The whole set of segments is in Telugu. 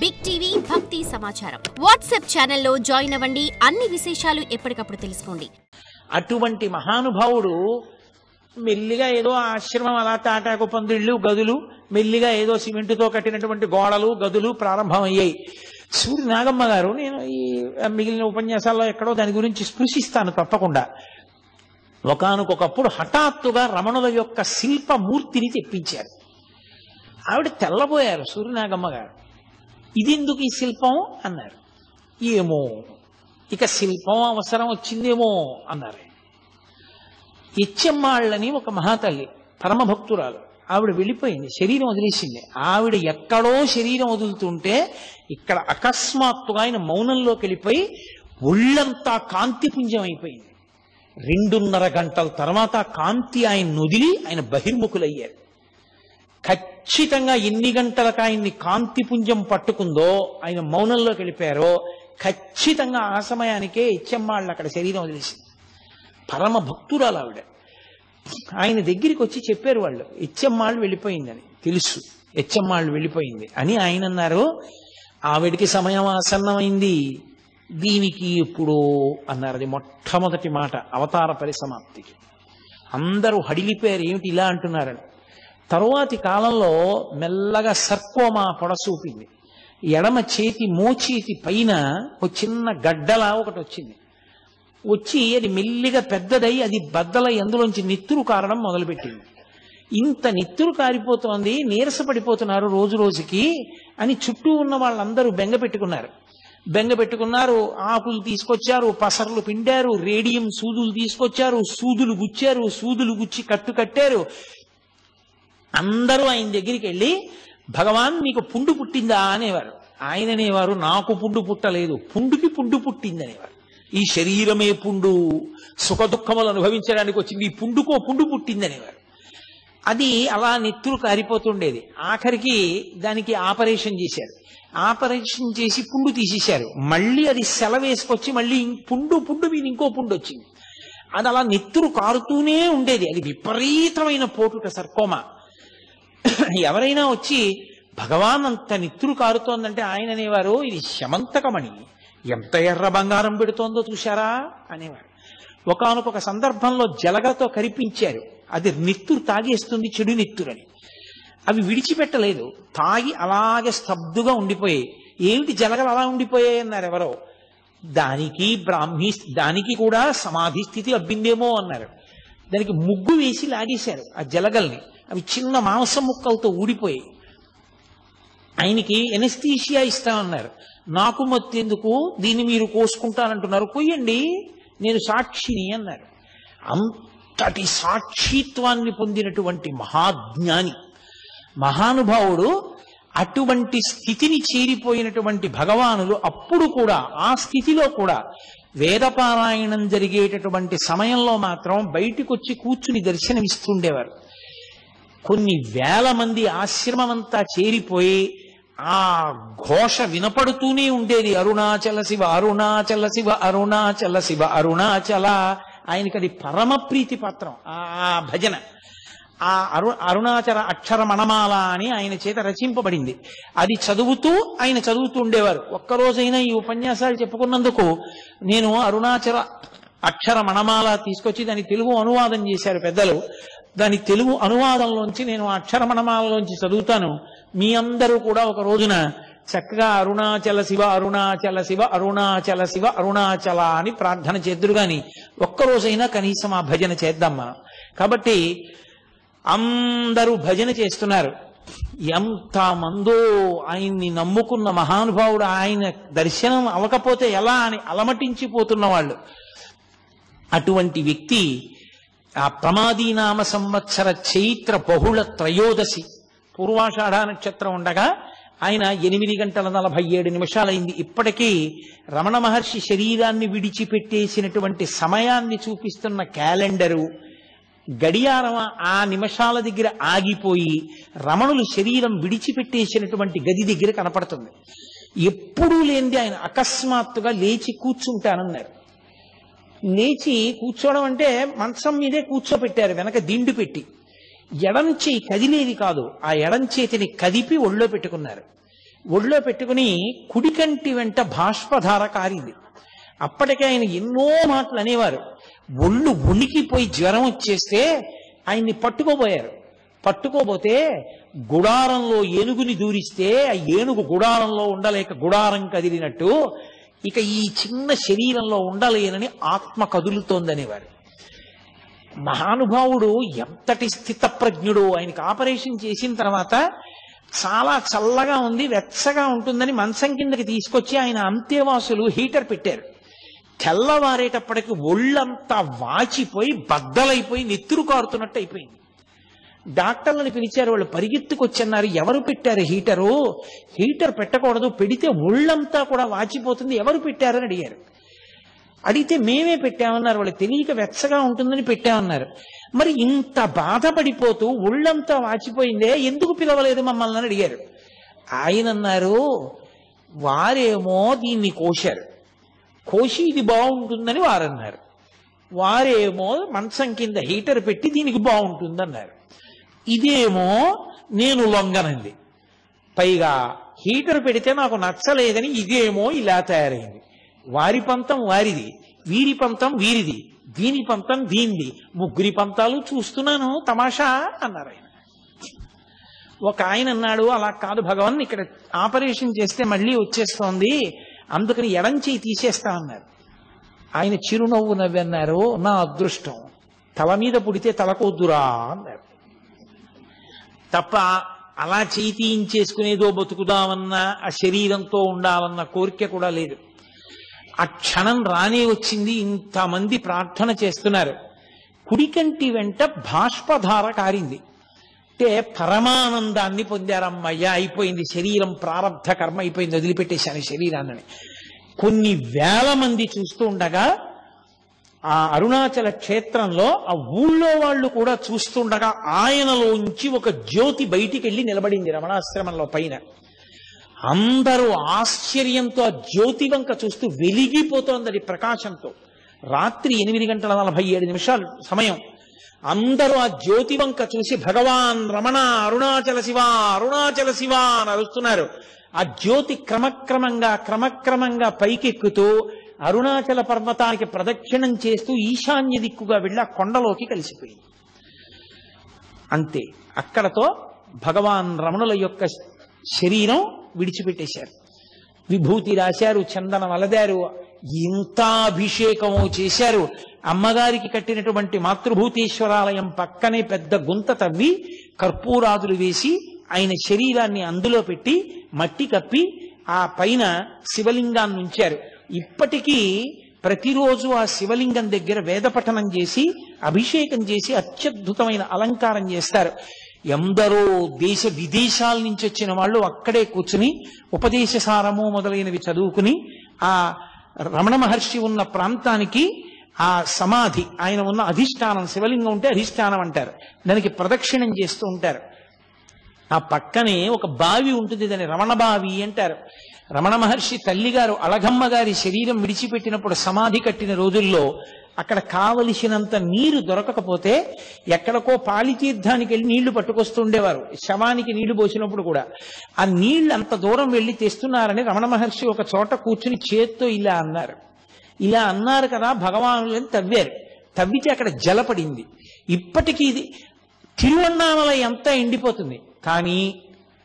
బిగ్ టీవీ భక్తి సమాచారం వాట్సాప్ ఛానల్లో జాయిన్ అవ్వండి. అన్ని విశేషాలు ఎప్పటికప్పుడు తెలుసుకోండి. అటువంటి మహానుభావుడు మెల్లిగా ఏదో ఆశ్రమం అలా తాటాకు పందిళ్ళు గదులు మెల్లిగా ఏదో సిమెంటుతో కట్టినటువంటి గోడలు గదులు ప్రారంభమయ్యాయి. సూర్య నాగమ్మ గారు నేను ఈ మిగిలిన ఉపన్యాసాల్లో ఎక్కడో దాని గురించి స్పృశిస్తాను తప్పకుండా. ఒకానొకప్పుడు హఠాత్తుగా రమణుల యొక్క శిల్పమూర్తిని తెప్పించారు. ఆవిడ తెల్లబోయారు సూర్యనాగమ్మ గారు. ఇదెందుకు ఈ శిల్పం అన్నారు. ఏమో ఇక శిల్పం అవసరం వచ్చిందేమో అన్నారు. ఇచ్చమ్మాళ్ళని ఒక మహాతల్లి పరమభక్తురాలు, ఆవిడ వెళ్ళిపోయింది, శరీరం వదిలేసింది. ఆవిడ ఎక్కడో శరీరం వదులుతుంటే ఇక్కడ అకస్మాత్తుగా ఆయన మౌనంలోకి వెళ్ళిపోయి ఒళ్ళంతా కాంతిపుంజం అయిపోయింది. 2.5 గంటల తర్వాత కాంతి ఆయన వదిలి ఆయన బహిర్ముఖులయ్యారు. ఖచ్చితంగా ఎన్ని గంటలకు ఆయన్ని కాంతిపుంజం పట్టుకుందో ఆయన మౌనంలోకి వెళ్ళిపోయారో ఖచ్చితంగా ఆ సమయానికే ఇచ్చమ్మాళ్ళు అక్కడ శరీరం వదిలేసింది. పరమ భక్తురాలు ఆవిడ. ఆయన దగ్గరికి వచ్చి చెప్పారు వాళ్ళు, ఇచ్చమ్మాళ్ళు వెళ్ళిపోయిందని. తెలుసు ఇచ్చమ్మాళ్ళు వెళ్ళిపోయింది అని ఆయన అన్నారు. ఆవిడికి సమయం ఆసన్నమైంది, దీనికి ఎప్పుడో అన్నారు. అది మొట్టమొదటి మాట అవతార పరిసమాప్తికి. అందరూ హడిలిపోయారు, ఏమిటి ఇలా అంటున్నారని. తరువాతి కాలంలో మెల్లగా సర్కోమా పొడసూపింది. ఎడమ చేతి మోచేతి పైన ఒక చిన్న గడ్డలా ఒకటి వచ్చింది. వచ్చి అది మెల్లిగా పెద్దదై అది బద్దలై అందులోంచి నెత్తురు కారడం మొదలుపెట్టింది. ఇంత నెత్తురు కారిపోతోంది, నీరసపడిపోతున్నారు రోజు రోజుకి అని చుట్టూ ఉన్న వాళ్ళందరూ బెంగ పెట్టుకున్నారు. ఆకులు తీసుకొచ్చారు, పసర్లు పిండారు, రేడియం సూదులు తీసుకొచ్చారు, సూదులు గుచ్చారు, సూదులు గుచ్చి కట్టారు. అందరూ ఆయన దగ్గరికి వెళ్ళి, భగవాన్ మీకు పుండు పుట్టిందా అనేవారు. ఆయన అనేవారు, నాకు పుండు పుట్టలేదు, పుండుకి పుండు పుట్టిందనేవారు. ఈ శరీరమే పుండు, సుఖ దుఃఖములు అనుభవించడానికి వచ్చింది, ఈ పుండుకో పుండు పుట్టిందనేవారు. అది అలా నెత్తురు కారిపోతుండేది. ఆఖరికి దానికి ఆపరేషన్ చేశారు. ఆపరేషన్ చేసి పుండు తీసేశారు. మళ్ళీ అది సెలవేసుకొచ్చి మళ్ళీ పుండు మీద ఇంకో పుండు వచ్చింది. అది అలా నెత్తురు కారుతూనే ఉండేది. అది విపరీతమైన పోటుట సర్కోమా. ఎవరైనా వచ్చి భగవాన్ అంత నెత్తురు కారుతోందంటే ఆయన అనేవారు, ఇది శమంతకమణి, ఎంత ఎర్ర బంగారం పెడుతోందో చూశారా అనేవారు. ఒకానొక సందర్భంలో జలగలతో కరిపించారు. అది నెత్తురు తాగేస్తుంది, చెడు నెత్తురని. అవి విడిచిపెట్టలేదు, తాగి అలాగే స్తబ్దుగా ఉండిపోయాయి. ఏమిటి జలగలు అలా ఉండిపోయాయి అన్నారు ఎవరో. దానికి కూడా సమాధి స్థితి అబ్బిందేమో అన్నారు. దానికి ముగ్గు వేసి లాగేశారు ఆ జలగల్ని. అవి చిన్న మాంసం ముక్కలతో ఊడిపోయాయి. ఆయనకి ఎనస్థీషియా ఇస్తామన్నారు. నాకు మత్తెందుకు, దీన్ని మీరు కోసుకుంటానంటున్నారు, కొయ్యండి, నేను సాక్షిని అన్నారు. అంతటి సాక్షిత్వాన్ని పొందినటువంటి మహాజ్ఞాని మహానుభావుడు. అటువంటి స్థితిని చేరిపోయినటువంటి భగవానులు అప్పుడు కూడా ఆ స్థితిలో కూడా వేదపారాయణం జరిగేటటువంటి సమయంలో మాత్రం బయటికి వచ్చి కూర్చుని దర్శనమిస్తుండేవారు. కొన్ని వేల మంది ఆశ్రమమంతా చేరిపోయి ఆ ఘోష వినపడుతూనే ఉండేది. అరుణాచల శివ అరుణాచల శివ అరుణాచల శివ అరుణాచల. ఆయనకి అది పరమ ప్రీతి పాత్రం ఆ భజన. ఆ అరుణాచల అక్షర మణమాల అని ఆయన చేత రచింపబడింది. అది ఆయన చదువుతూ ఉండేవారు. ఒక్కరోజైనా ఈ ఉపన్యాసాలు చెప్పుకున్నందుకు నేను అరుణాచల అక్షర మణమాల తీసుకొచ్చి దాని తెలుగు అనువాదం చేశారు పెద్దలు. దాని తెలుగు అనువాదంలోంచి నేను అక్షరమణమాలలోంచి చదువుతాను. మీ అందరూ కూడా ఒక రోజున చక్కగా అరుణాచల శివ అరుణాచల శివ అరుణాచల శివ అరుణాచల అని ప్రార్థన చేద్దురు గాని ఒక్కరోజైనా కనీసం ఆ భజన చేద్దాం మనం. కాబట్టి అందరూ భజన చేస్తున్నారు. ఎంత మందో ఆయన్ని నమ్ముకున్న మహానుభావుడు, ఆయన దర్శనం అవ్వకపోతే ఎలా అని అలమటించిపోతున్న వాళ్ళు. అటువంటి వ్యక్తి ఆ ప్రమాదీనామ సంవత్సర చైత్ర బహుళ త్రయోదశి పూర్వాషాఢ నక్షత్రం ఉండగా ఆయన 8:47 ఇప్పటికీ రమణ మహర్షి శరీరాన్ని విడిచిపెట్టేసినటువంటి సమయాన్ని చూపిస్తున్న క్యాలెండరు గడియారం ఆ నిమిషాల దగ్గర ఆగిపోయి రమణులు శరీరం విడిచిపెట్టేసినటువంటి గది దగ్గర కనపడుతుంది. ఎప్పుడూ లేనిది ఆయన అకస్మాత్తుగా లేచి కూర్చుంటానన్నారు. లేచి కూర్చోవడం అంటే మంచం మీదే కూర్చోపెట్టారు, వెనక దిండు పెట్టి. ఎడం చేయి కదిలేది కాదు, ఆ ఎడం చేతిని కదిపి ఒళ్ళో పెట్టుకున్నారు. ఒళ్ళో పెట్టుకుని కుడికంటి వెంట బాష్పధార కారింది. అప్పటికే ఆయన ఎన్నో మాటలు అనేవారు. ఒళ్ళు ఉనికిపోయి జ్వరం వచ్చేస్తే ఆయన్ని పట్టుకోబోయారు. పట్టుకోబోతే గుడారంలో ఏనుగుని దూరిస్తే ఆ ఏనుగు గుడారంలో ఉండలేక గుడారం కదిలినట్టు ఇక ఈ చిన్న శరీరంలో ఉండలేనని ఆత్మ కదులుతోందనేవారు. మహానుభావుడు ఎంతటి స్థితప్రజ్ఞుడు. ఆయనకి ఆపరేషన్ చేసిన తర్వాత చాలా చల్లగా ఉంది, వెచ్చగా ఉంటుందని మంచం కిందకి తీసుకొచ్చి ఆయన అంతేవాసులు హీటర్ పెట్టారు. తెల్లవారేటప్పటికి ఒళ్ళంతా వాచిపోయి బద్దలైపోయి నెత్తురు కారుతున్నట్టు అయిపోయింది. డాక్టర్లను పిలిచారు. వాళ్ళు పరిగెత్తుకొచ్చన్నారు, ఎవరు పెట్టారు హీటరు? హీటర్ పెట్టకూడదు, పెడితే ఒళ్ళంతా కూడా వాచిపోతుంది, ఎవరు పెట్టారని అడిగారు. అడిగితే మేమే పెట్టామన్నారు. వాళ్ళు తెలియక వెచ్చగా ఉంటుందని పెట్టామన్నారు. మరి ఇంత బాధపడిపోతూ ఒళ్ళంతా వాచిపోయిందే, ఎందుకు పిలవలేదు మమ్మల్ని అని అడిగారు. ఆయన అన్నారు, వారేమో దీన్ని కోశారు, కోసి ఇది బాగుంటుందని వారన్నారు. వారేమో మంచం కింద హీటర్ పెట్టి దీనికి బాగుంటుందన్నారు. ఇదేమో నేను లొంగనంది, పైగా హీటర్ పెడితే నాకు నచ్చలేదని ఇదేమో ఇలా తయారైంది. వారి పంతం వారిది, వీరి పంతం వీరిది, దీని పంతం దీనిది, ముగ్గురి పంతాలు చూస్తున్నాను తమాషా అన్నారు ఆయన. ఒక ఆయన అన్నాడు, అలా కాదు భగవాన్, ఇక్కడ ఆపరేషన్ చేస్తే మళ్ళీ వచ్చేస్తోంది, అందుకని ఎడం చేయి తీసేస్తా అన్నారు. ఆయన చిరునవ్వు నవ్వన్నారు, నా అదృష్టం, తల మీద పుడితే తలకొద్దురా అన్నారు. తప్ప అలా చేయి తీయించేసుకునేదో బతుకుదామన్నా ఆ శరీరంతో ఉండాలన్న కోరిక కూడా లేదు. ఆ క్షణం రానే వచ్చింది. ఇంతమంది ప్రార్థన చేస్తున్నారు. కుడికంటి వెంట బాష్పధార కారింది. అంటే పరమానందాన్ని పొందారమ్మయ్య, అయిపోయింది శరీరం, ప్రారంధ కర్మ అయిపోయింది, వదిలిపెట్టేశాను శరీరాన్ని. కొన్ని వేల మంది చూస్తూ ఉండగా ఆ అరుణాచల క్షేత్రంలో ఆ ఊళ్ళో వాళ్ళు కూడా చూస్తుండగా ఆయనలోంచి ఒక జ్యోతి బయటికి వెళ్ళి నిలబడింది రమణాశ్రమంలో పైన. అందరూ ఆశ్చర్యంతో ఆ జ్యోతి వంక చూస్తూ వెలిగిపోతోంది అది ప్రకాశంతో. రాత్రి 8:47 సమయం. అందరూ ఆ జ్యోతి వంక చూసి భగవాన్ రమణ అరుణాచల శివ అరుణాచల శివ అని అరుస్తున్నారు. ఆ జ్యోతి క్రమక్రమంగా పైకెక్కుతూ అరుణాచల పర్వతానికి ప్రదక్షిణం చేస్తూ ఈశాన్య దిక్కుగా వెళ్ళి ఆ కొండలోకి కలిసిపోయింది. అంతే, అక్కడతో భగవాన్ రమణుల యొక్క శరీరం విడిచిపెట్టేశారు. విభూతి రాశారు, చందనం అలదారు, ఇంత అభిషేకము చేశారు. అమ్మగారికి కట్టినటువంటి మాతృభూతేశ్వరాలయం పక్కనే పెద్ద గుంత తవ్వి కర్పూరాదులు వేసి ఆయన శరీరాన్ని అందులో పెట్టి మట్టి కప్పి ఆ పైన శివలింగాన్ని ఉంచారు. ఇప్పటికీ ప్రతిరోజు ఆ శివలింగం దగ్గర వేద పఠనం చేసి అభిషేకం చేసి అత్యద్భుతమైన అలంకారం చేస్తారు. ఎందరో దేశ విదేశాల నుంచి వచ్చిన వాళ్ళు అక్కడే కూర్చుని ఉపదేశసారము మొదలైనవి చదువుకుని ఆ రమణ మహర్షి ఉన్న ప్రాంతానికి ఆ సమాధి, ఆయన ఉన్న అధిష్టానం, శివలింగం ఉంటే అధిష్టానం అంటారు, దానికి ప్రదక్షిణం చేస్తూ ఉంటారు. ఆ పక్కనే ఒక బావి ఉంటుంది, దాన్ని రమణ బావి అంటారు. రమణ మహర్షి తల్లిగారు అళగమ్మ గారి శరీరం విడిచిపెట్టినప్పుడు సమాధి కట్టిన రోజుల్లో అక్కడ కావలసినంత నీరు దొరకకపోతే ఎక్కడికో పాలితీర్థానికి వెళ్ళి నీళ్లు పట్టుకొస్తుండేవారు. శవానికి నీళ్లు పోసినప్పుడు కూడా ఆ నీళ్లు అంత దూరం వెళ్ళి తెస్తున్నారని రమణ మహర్షి ఒక చోట కూర్చుని చేత్తో ఇలా అన్నారు. ఇలా అన్నారు కదా భగవానులని తవ్వారు. తవ్వితే అక్కడ జలపడింది. ఇప్పటికీ ఇది తిరువన్నామలై అంతా ఎండిపోతుంది, కానీ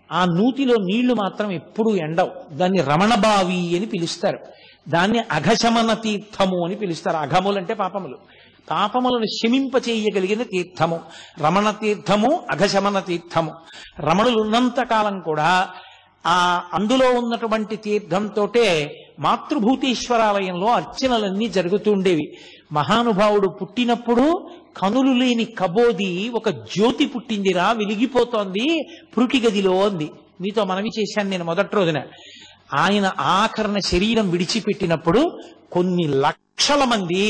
ఆ నూతిలో నీళ్లు మాత్రం ఎప్పుడూ ఎండవు. దాన్ని రమణబావి అని పిలుస్తారు. దాన్ని అఘశమన తీర్థము అని పిలుస్తారు. అఘములంటే పాపములు, పాపములను శమింపచేయగలిగిన తీర్థము రమణ తీర్థము, అఘశమన తీర్థము. రమణులు ఉన్నంత కాలం కూడా ఆ అందులో ఉన్నటువంటి తీర్థంతోటే మాతృభూతేశ్వరాలయంలో అర్చనలన్నీ జరుగుతూ ఉండేవి. మహానుభావుడు పుట్టినప్పుడు కనులు లేని కబోది ఒక జ్యోతి పుట్టిందిరా, వెలిగిపోతోంది పురుటి గదిలో అంది. మీతో మనవి చేశాను నేను మొదటి రోజున. ఆయన ఆఖరణ శరీరం విడిచిపెట్టినప్పుడు కొన్ని లక్షల మంది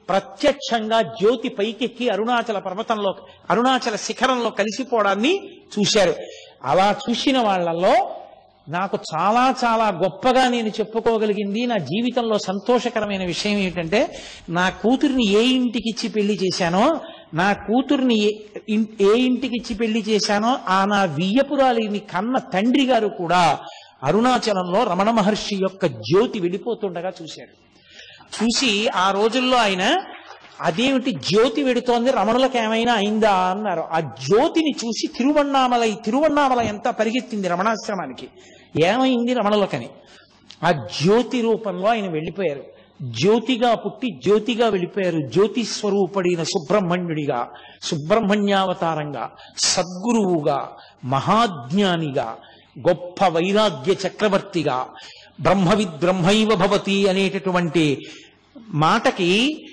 ప్రత్యక్షంగా జ్యోతి పైకెక్కి అరుణాచల పర్వతంలో, అరుణాచల శిఖరంలో కలిసిపోవడాన్ని చూశారు. అలా చూసిన వాళ్ళల్లో నాకు చాలా చాలా గొప్పగా నేను చెప్పుకోగలిగింది, నా జీవితంలో సంతోషకరమైన విషయం ఏమిటంటే, నా కూతుర్ని ఏ ఇంటికి ఇచ్చి పెళ్లి చేశానో, నా కూతుర్ని ఏ ఇంటికి ఇచ్చి పెళ్లి చేశానో ఆ నా వియ్యపురాలిని కన్న తండ్రి గారు కూడా అరుణాచలంలో రమణ మహర్షి యొక్క జ్యోతి వెళ్ళిపోతుండగా చూశారు. చూసి ఆ రోజుల్లో ఆయన అదేమిటి జ్యోతి వెడుతోంది, రమణులకు ఏమైనా అయిందా అన్నారు. ఆ జ్యోతిని చూసి తిరువన్నామలై ఎంత పరిగెత్తింది రమణాశ్రమానికి, ఏమైంది రమణులకని. ఆ జ్యోతి రూపంలో ఆయన వెళ్ళిపోయారు. జ్యోతిగా పుట్టి జ్యోతిగా వెళ్ళిపోయారు. జ్యోతి స్వరూపడిన సుబ్రహ్మణ్యుడిగా, సుబ్రహ్మణ్యావతారంగా, సద్గురువుగా, మహాజ్ఞానిగా, గొప్ప వైరాగ్య చక్రవర్తిగా, బ్రహ్మవిద్ బ్రహ్మైవ భవతి అనేటటువంటి మాటకి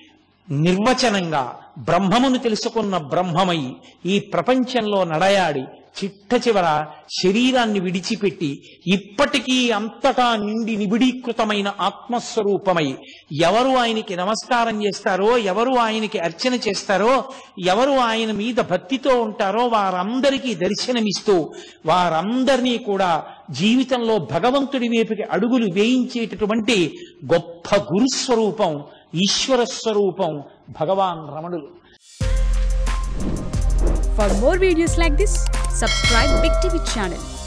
నిర్వచనంగా బ్రహ్మమును తెలుసుకున్న బ్రహ్మమై ఈ ప్రపంచంలో నడయాడి చిట్ట చివర శరీరాన్ని విడిచిపెట్టి ఇప్పటికీ అంతటా నిండి నిబిడీకృతమైన ఆత్మస్వరూపమై ఎవరు ఆయనకి నమస్కారం చేస్తారో, ఎవరు ఆయనకి అర్చన చేస్తారో, ఎవరు ఆయన మీద భక్తితో ఉంటారో వారందరికీ దర్శనమిస్తూ వారందరినీ కూడా జీవితంలో భగవంతుడి వైపుకి అడుగులు వేయించేటటువంటి గొప్ప గురుస్వరూపం, ఈశ్వర స్వరూపం భగవాన్ రమణులు. For more videos like this, subscribe Big TV channel.